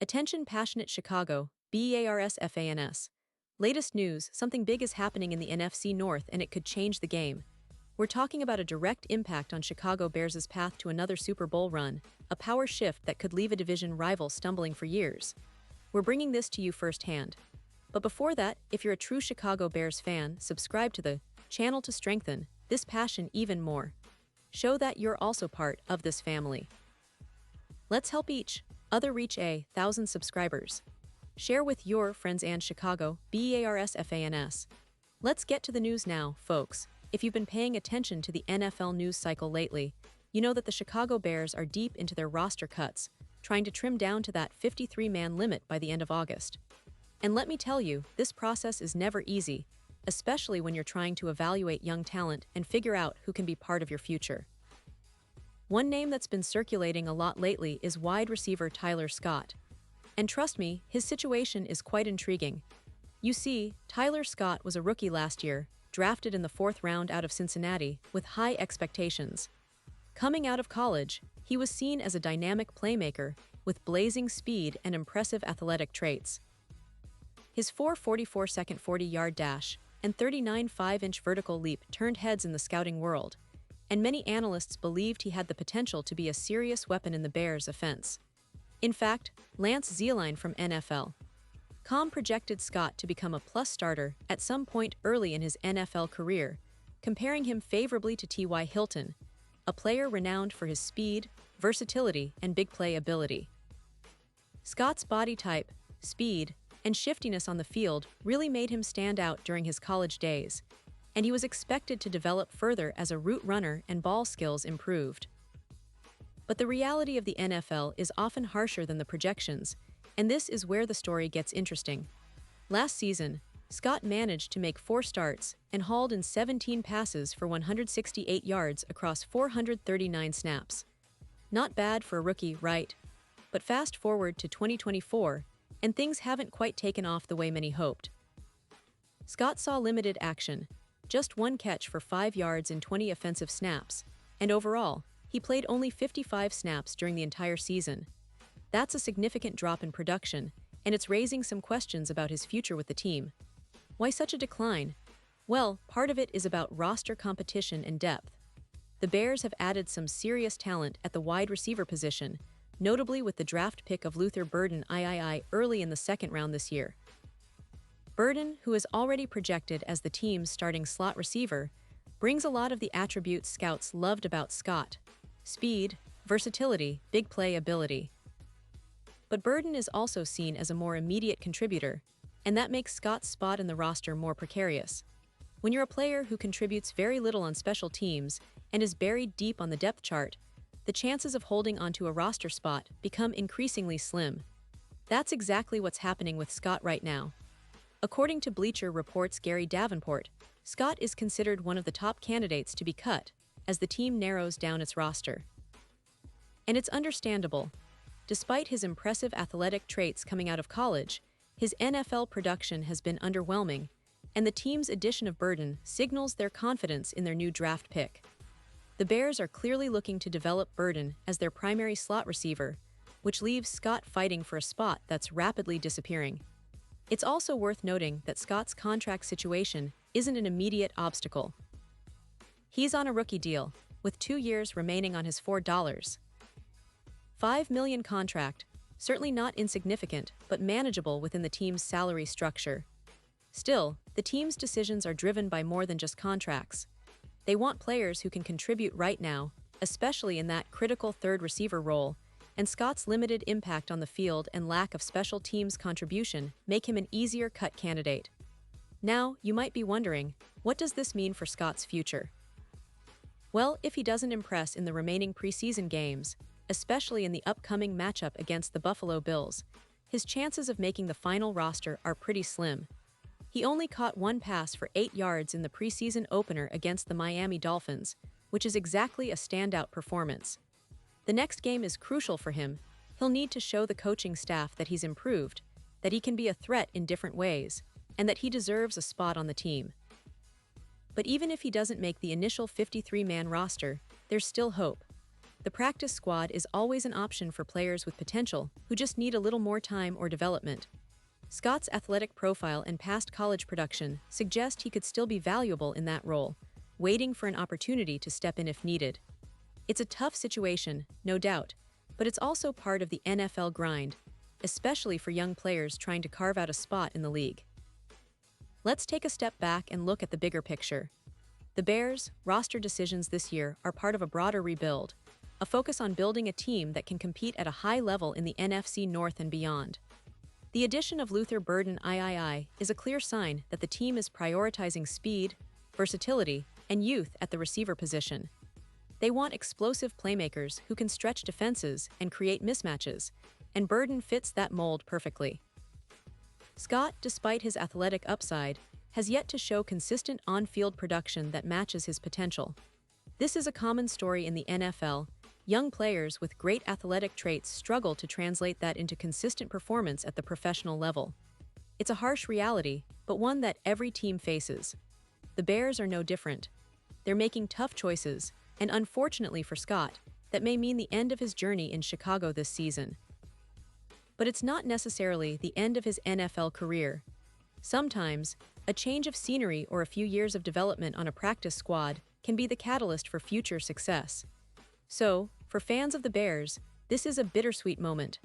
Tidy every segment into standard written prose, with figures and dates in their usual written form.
Attention passionate Chicago, Bears fans. Latest news, something big is happening in the NFC North and it could change the game. We're talking about a direct impact on Chicago Bears' path to another Super Bowl run, a power shift that could leave a division rival stumbling for years. We're bringing this to you firsthand. But before that, if you're a true Chicago Bears fan, subscribe to the channel to strengthen this passion even more. Show that you're also part of this family. Let's help each other reach 1,000 subscribers. Share with your friends and Chicago Bears fans. Let's get to the news now, folks. If you've been paying attention to the NFL news cycle lately, you know that the Chicago Bears are deep into their roster cuts, trying to trim down to that 53-man limit by the end of August. And let me tell you, this process is never easy, especially when you're trying to evaluate young talent and figure out who can be part of your future. One name that's been circulating a lot lately is wide receiver Tyler Scott. And trust me, his situation is quite intriguing. You see, Tyler Scott was a rookie last year, drafted in the 4th round out of Cincinnati, with high expectations. Coming out of college, he was seen as a dynamic playmaker with blazing speed and impressive athletic traits. His 4.44-second 40-yard dash and 39 5-inch vertical leap turned heads in the scouting world, and many analysts believed he had the potential to be a serious weapon in the Bears' offense. In fact, Lance Zierlein from NFL.com projected Scott to become a plus starter at some point early in his NFL career, comparing him favorably to T.Y. Hilton, a player renowned for his speed, versatility, and big play ability. Scott's body type, speed, and shiftiness on the field really made him stand out during his college days, and he was expected to develop further as a route runner and ball skills improved. But the reality of the NFL is often harsher than the projections, and this is where the story gets interesting. Last season, Scott managed to make 4 starts and hauled in 17 passes for 168 yards across 439 snaps. Not bad for a rookie, right? But fast forward to 2024, and things haven't quite taken off the way many hoped. Scott saw limited action, just 1 catch for 5 yards in 20 offensive snaps, and overall, he played only 55 snaps during the entire season. That's a significant drop in production, and it's raising some questions about his future with the team. Why such a decline? Well, part of it is about roster competition and depth. The Bears have added some serious talent at the wide receiver position, notably with the draft pick of Luther Burden III early in the 2nd round this year. Burden, who is already projected as the team's starting slot receiver, brings a lot of the attributes scouts loved about Scott: speed, versatility, big play ability. But Burden is also seen as a more immediate contributor, and that makes Scott's spot in the roster more precarious. When you're a player who contributes very little on special teams and is buried deep on the depth chart, the chances of holding onto a roster spot become increasingly slim. That's exactly what's happening with Scott right now. According to Bleacher Report's Gary Davenport, Scott is considered one of the top candidates to be cut as the team narrows down its roster. And it's understandable. Despite his impressive athletic traits coming out of college, his NFL production has been underwhelming, and the team's addition of Burden signals their confidence in their new draft pick. The Bears are clearly looking to develop Burden as their primary slot receiver, which leaves Scott fighting for a spot that's rapidly disappearing. It's also worth noting that Scott's contract situation isn't an immediate obstacle. He's on a rookie deal, with 2 years remaining on his $4.5 million contract, certainly not insignificant, but manageable within the team's salary structure. Still, the team's decisions are driven by more than just contracts. They want players who can contribute right now, especially in that critical 3rd receiver role, and Scott's limited impact on the field and lack of special teams contribution make him an easier cut candidate. Now, you might be wondering, what does this mean for Scott's future? Well, if he doesn't impress in the remaining preseason games, especially in the upcoming matchup against the Buffalo Bills, his chances of making the final roster are pretty slim. He only caught 1 pass for 8 yards in the preseason opener against the Miami Dolphins, which is exactly a standout performance. The next game is crucial for him. He'll need to show the coaching staff that he's improved, that he can be a threat in different ways, and that he deserves a spot on the team. But even if he doesn't make the initial 53-man roster, there's still hope. the practice squad is always an option for players with potential who just need a little more time or development. Scott's athletic profile and past college production suggest he could still be valuable in that role, waiting for an opportunity to step in if needed. It's a tough situation, no doubt, but it's also part of the NFL grind, especially for young players trying to carve out a spot in the league. Let's take a step back and look at the bigger picture. The Bears' roster decisions this year are part of a broader rebuild, a focus on building a team that can compete at a high level in the NFC North and beyond. The addition of Luther Burden III is a clear sign that the team is prioritizing speed, versatility, and youth at the receiver position. They want explosive playmakers who can stretch defenses and create mismatches, and Burden fits that mold perfectly. Scott, despite his athletic upside, has yet to show consistent on-field production that matches his potential. This is a common story in the NFL. Young players with great athletic traits struggle to translate that into consistent performance at the professional level. It's a harsh reality, but one that every team faces. The Bears are no different. They're making tough choices, and unfortunately for Scott, that may mean the end of his journey in Chicago this season. But it's not necessarily the end of his NFL career. Sometimes, a change of scenery or a few years of development on a practice squad can be the catalyst for future success. So, for fans of the Bears, this is a bittersweet moment.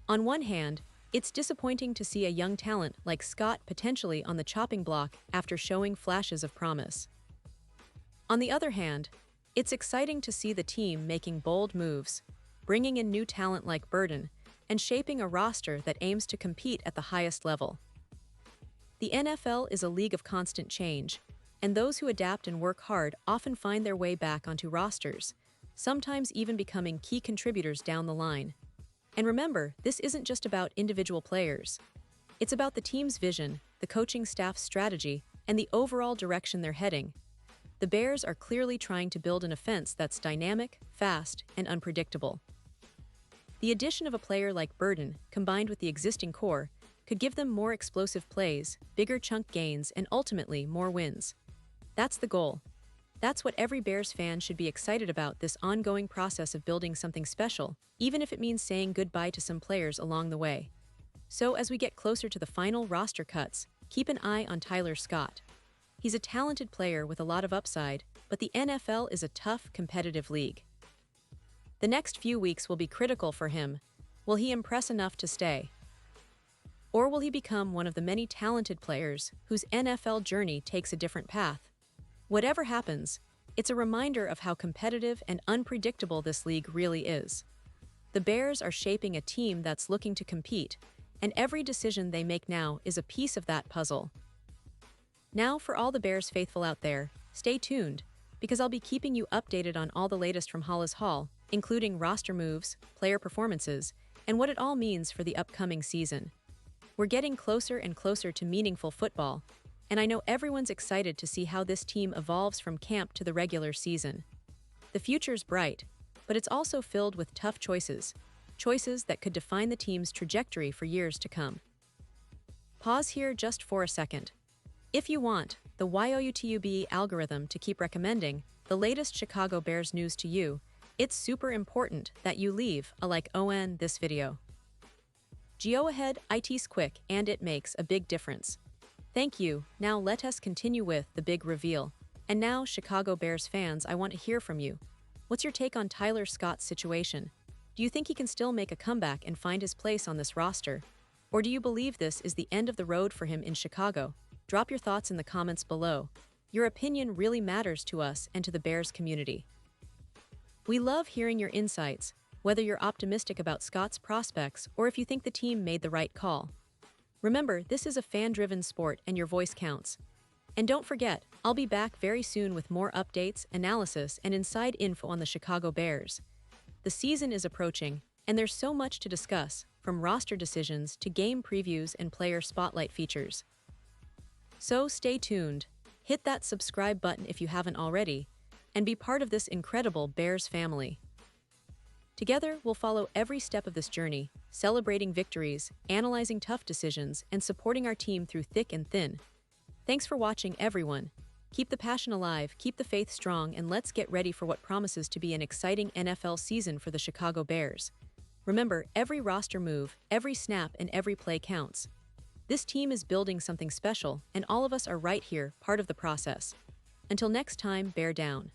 On one hand, it's disappointing to see a young talent like Scott potentially on the chopping block after showing flashes of promise. On the other hand, it's exciting to see the team making bold moves, bringing in new talent like Burden, and shaping a roster that aims to compete at the highest level. The NFL is a league of constant change, and those who adapt and work hard often find their way back onto rosters, sometimes even becoming key contributors down the line. And remember, this isn't just about individual players. It's about the team's vision, the coaching staff's strategy, and the overall direction they're heading. The Bears are clearly trying to build an offense that's dynamic, fast, and unpredictable. The addition of a player like Burden, combined with the existing core, could give them more explosive plays, bigger chunk gains, and ultimately more wins. That's the goal. That's what every Bears fan should be excited about, this ongoing process of building something special, even if it means saying goodbye to some players along the way. So as we get closer to the final roster cuts, keep an eye on Tyler Scott. He's a talented player with a lot of upside, but the NFL is a tough, competitive league. The next few weeks will be critical for him. Will he impress enough to stay? Or will he become one of the many talented players whose NFL journey takes a different path? Whatever happens, it's a reminder of how competitive and unpredictable this league really is. The Bears are shaping a team that's looking to compete, and every decision they make now is a piece of that puzzle. Now, for all the Bears faithful out there, stay tuned, because I'll be keeping you updated on all the latest from Hollis Hall, including roster moves, player performances, and what it all means for the upcoming season. We're getting closer and closer to meaningful football, and I know everyone's excited to see how this team evolves from camp to the regular season. The future's bright, but it's also filled with tough choices that could define the team's trajectory for years to come. Pause here just for a second. If you want the YouTube algorithm to keep recommending the latest Chicago Bears news to you, it's super important that you leave a like on this video. Go ahead, it's quick and it makes a big difference. Thank you. Now let us continue with the big reveal. And now, Chicago Bears fans, I want to hear from you. What's your take on Tyler Scott's situation? Do you think he can still make a comeback and find his place on this roster? Or do you believe this is the end of the road for him in Chicago? Drop your thoughts in the comments below. Your opinion really matters to us and to the Bears community. We love hearing your insights, whether you're optimistic about Scott's prospects or if you think the team made the right call. Remember, this is a fan-driven sport and your voice counts. And don't forget, I'll be back very soon with more updates, analysis, and inside info on the Chicago Bears. The season is approaching, and there's so much to discuss, from roster decisions to game previews and player spotlight features. So stay tuned, hit that subscribe button if you haven't already, and be part of this incredible Bears family. Together, we'll follow every step of this journey, celebrating victories, analyzing tough decisions, and supporting our team through thick and thin. Thanks for watching, everyone. Keep the passion alive, keep the faith strong, and let's get ready for what promises to be an exciting NFL season for the Chicago Bears. Remember, every roster move, every snap, and every play counts. This team is building something special, and all of us are right here, part of the process. Until next time, bear down.